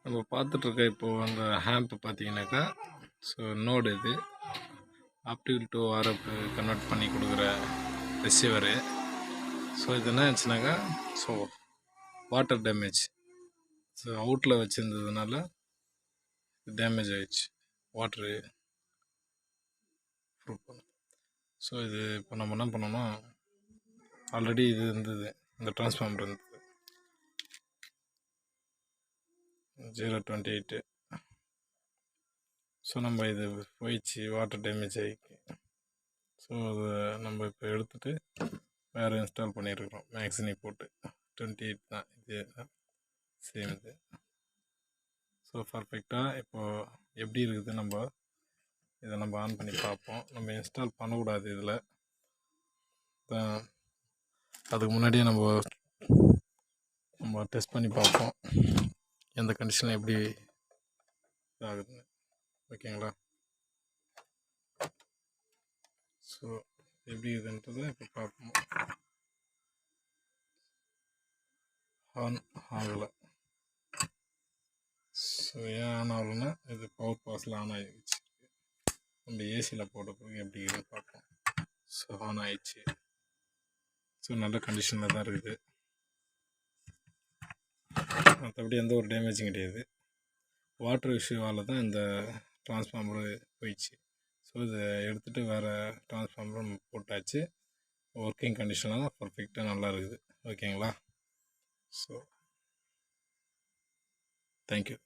நம்ம பார்த்துட்ருக்க இப்போது அந்த ஹேம்ப் பார்த்தீங்கன்னாக்கா, ஸோ நோடு இது ஆப்டிகல் டு ஆர்எஃப் கன்வெர்ட் பண்ணி கொடுக்குற ரிசீவரு. ஸோ இது என்ன ஆச்சுனாக்கா, ஸோ வாட்டர் டேமேஜ், ஸோ அவுட்டில் வச்சுருந்ததுனால டேமேஜ் ஆயிடுச்சு. வாட்ரு ப்ரூஃப் பண்ண. ஸோ இது இப்போ நம்ம என்ன பண்ணோம்னா, ஆல்ரெடி இது இருந்தது, இந்த டிரான்ஸ்ஃபார்மர் இருந்தது 028. ஸோ நம்ம இது போயிடுச்சு, வாட்டர் டேமேஜ் ஆகிக்கு. ஸோ அதை நம்ம இப்போ எடுத்துகிட்டு வேறு இன்ஸ்டால் பண்ணியிருக்கிறோம், மேக்ஸினி போட்டு 28 தான் இது சேம் இது. ஸோ பர்ஃபெக்டாக இப்போது எப்படி இருக்குது, இதை நம்ம ஆன் பண்ணி பார்ப்போம். நம்ம இன்ஸ்டால் பண்ணக்கூடாது இதில், அதுக்கு முன்னாடியே நம்ம டெஸ்ட் பண்ணி பார்ப்போம் எந்த கண்டிஷனில் எப்படி ஆகுதுன்னு. ஓகேங்களா? ஸோ எப்படி இதுன்றதை இப்போ பார்ப்போம். ஆன் ஆகலை. ஸோ ஏன் ஆன் ஆகலைன்னா, இது பவர் பாஸில் ஆன் ஆகிடுச்சு. நம்ம ஏசியில் போட்ட பிறகு எப்படி இருக்குன்னு பார்ப்போம். ஸோ ஆன் ஆகிடுச்சு. ஸோ நல்ல கண்டிஷனில் தான் இருக்குது, மற்றபடி எந்த ஒரு டேமேஜும் கிடையாது. வாட்டர் இஷ்யூவால் தான் இந்த டிரான்ஸ்ஃபார்மரு போயிடுச்சு. ஸோ இதை எடுத்துகிட்டு வேறு டிரான்ஸ்ஃபார்மரும் போட்டாச்சு. ஒர்க்கிங் கண்டிஷனில் தான் பர்ஃபெக்டாக நல்லா இருக்குது. ஓகேங்களா? So thank you.